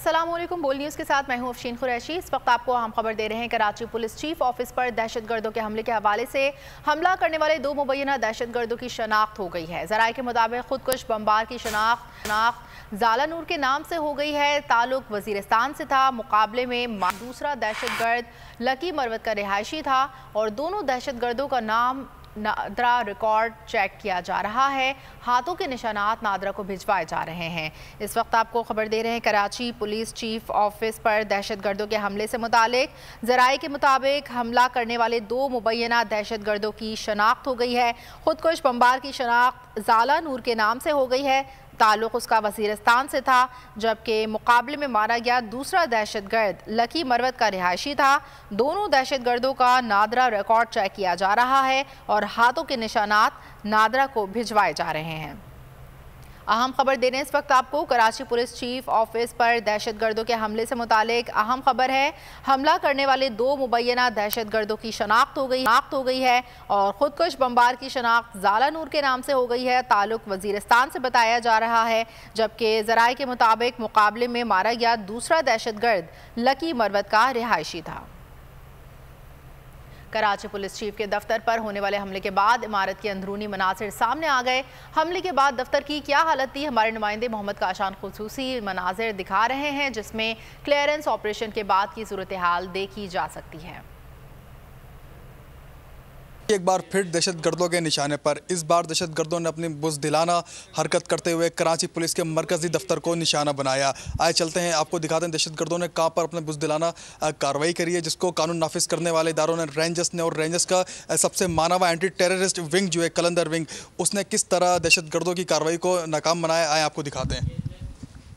अस्सलामुअलैकुम। बोल न्यूज़ के साथ मैं हूं अफशीन कुरैशी। इस वक्त आपको अहम खबर दे रहे हैं। कराची पुलिस चीफ ऑफिस पर दहशतगर्दों के हमले के हवाले से हमला करने वाले 2 मुबैना दहशतगर्दों की शनाख्त हो गई है। ज़राए के मुताबिक खुदकुश बमबार की शनाख्त ज़ाला नूर के नाम से हो गई है। ताल्लुक वजीरिस्तान से था। मुकाबले में दूसरा दहशतगर्द लकी मरवत का रिहायशी था और दोनों दहशतगर्दों का नाम नादरा रिकॉर्ड चेक किया जा रहा है। हाथों के निशानात नादरा को भिजवाए जा रहे हैं। इस वक्त आपको खबर दे रहे हैं कराची पुलिस चीफ ऑफिस पर दहशतगर्दों के हमले से मुतालिक। ज़राए के मुताबिक हमला करने वाले 2 मुबैना दहशतगर्दों की शनाख्त हो गई है। खुदकुश बमबार की शनाख्त ज़ाला नूर के नाम से हो गई है। ताल्लुक उसका वजीरिस्तान से था, जबकि मुकाबले में मारा गया दूसरा दहशतगर्द लकी मरवत का रिहायशी था। दोनों दहशतगर्दों का नादरा रिकॉर्ड चेक किया जा रहा है और हाथों के निशानात नादरा को भिजवाए जा रहे हैं। अहम खबर दे रहे हैं इस वक्त आपको कराची पुलिस चीफ ऑफिस पर दहशतगर्दों के हमले से मुतालिक। अहम खबर है, हमला करने वाले 2 मुबैना दहशतगर्दों की शनाख्त हो गई है और खुदकुश बमबार की शनाख्त ज़ाला नूर के नाम से हो गई है। ताल्लुक वजीरिस्तान से बताया जा रहा है, जबकि ज़राए के मुताबिक मुकाबले में मारा गया दूसरा दहशतगर्द लकी मरवत का रिहायशी था। कराची पुलिस चीफ के दफ्तर पर होने वाले हमले के बाद इमारत के अंदरूनी मनाजिर सामने आ गए। हमले के बाद दफ्तर की क्या हालत थी, हमारे नुमाइंदे मोहम्मद काशान खुसूसी मनाजिर दिखा रहे हैं, जिसमें क्लियरेंस ऑपरेशन के बाद की सूरत हाल देखी जा सकती है। एक बार फिर दहशतगर्दों के निशाने पर इस बार दहशतगर्दों ने अपनी बुज़दिलाना हरकत करते हुए कराची पुलिस के मरकजी दफ्तर को निशाना बनाया। आए चलते हैं, आपको दिखाते हैं दहशतगर्दों ने कहाँ पर अपने बुज़दिलाना कार्रवाई करी है, जिसको कानून नाफिज करने वाले इदारों ने रेंजर्स ने, और रेंजर्स का सबसे माना हुआ एंटी टेररिस्ट विंग जो है कलंदर विंग, उसने किस तरह दहशतगर्दों की कार्रवाई को नाकाम बनाया। आए आपको दिखाते हैं।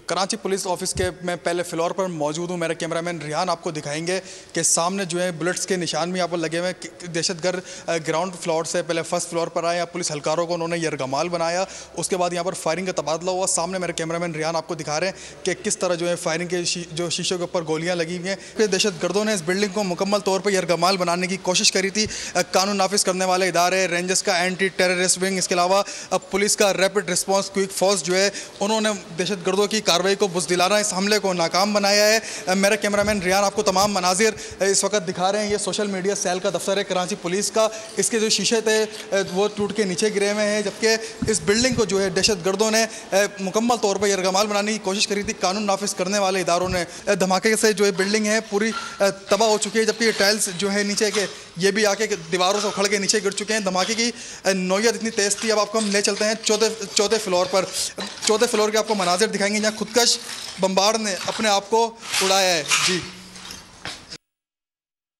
कराची पुलिस ऑफिस के मैं पहले फ्लोर पर मौजूद हूँ। मेरा कैमरामैन रिहान आपको दिखाएंगे कि सामने जो है बुलेट्स के निशान भी यहाँ पर लगे हुए हैं। दहशतगर्द ग्राउंड फ्लोर से पहले फर्स्ट फ्लोर पर आए, पुलिस हल्कारों को उन्होंने यरगमाल बनाया, उसके बाद यहाँ पर फायरिंग का तबादला हुआ। सामने मेरे कैमरामैन रिहान आपको दिखा रहे हैं कि किस तरह जो है फायरिंग के जो शीशों के ऊपर गोलियाँ लगी हुई हैं। फिर दहशतगर्दों ने इस बिल्डिंग को मुकम्मल तौर पर यरगमाल बनाने की कोशिश करी थी। कानून नाफिज करने वाले इदारे, रेंजर्स का एंटी टेररिस्ट विंग, इसके अलावा पुलिस का रैपिड रिस्पॉन्स क्विक फोर्स जो है, उन्होंने दहशतगर्दों की कार्रवाई को बुज़दिलाना इस हमले को नाकाम बनाया है। मेरा कैमरामैन रियान आपको तमाम मनाजिर इस वक्त दिखा रहे हैं। ये सोशल मीडिया सेल का दफ्तर है कराची पुलिस का। इसके जो शीशे थे वो टूट के नीचे गिरे हुए हैं, जबकि इस बिल्डिंग को जो है दहशतगर्दों ने मुकम्मल तौर पर यरगमाल बनाने की कोशिश करी थी। कानून नाफिज करने वाले इदारों ने धमाके से जो है बिल्डिंग है पूरी तबाह हो चुकी है, जबकि टाइल्स जो है नीचे के ये भी आके दीवारों से उखड़ के नीचे गिर चुके हैं। धमाके की नौयत इतनी तेज़ थी। अब आपको हम ले चलते हैं चौथे फ्लोर पर। चौथे फ्लोर के आपको मनाजिर दिखाएंगे जहाँ खुदकश बमबार ने अपने आप को उड़ाया है। जी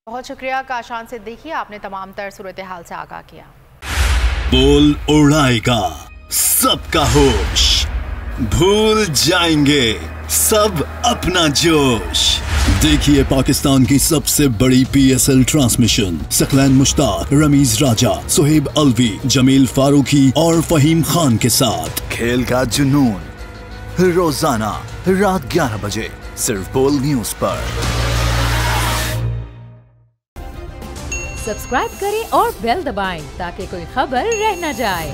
बहुत शुक्रिया काशान से, देखिए आपने तमाम तर सूरत हाल से आगाह किया। बोल उड़ाएगा सबका होश, भूल जाएंगे सब अपना जोश। देखिए पाकिस्तान की सबसे बड़ी PSL ट्रांसमिशन सकलैन मुश्ताक, रमीज राजा, सुहेब अलवी, जमील फारूकी और फहीम खान के साथ खेल का जुनून रोजाना रात 11 बजे सिर्फ बोल न्यूज पर। सब्सक्राइब करें और बेल दबाएं ताकि कोई खबर रह न जाए।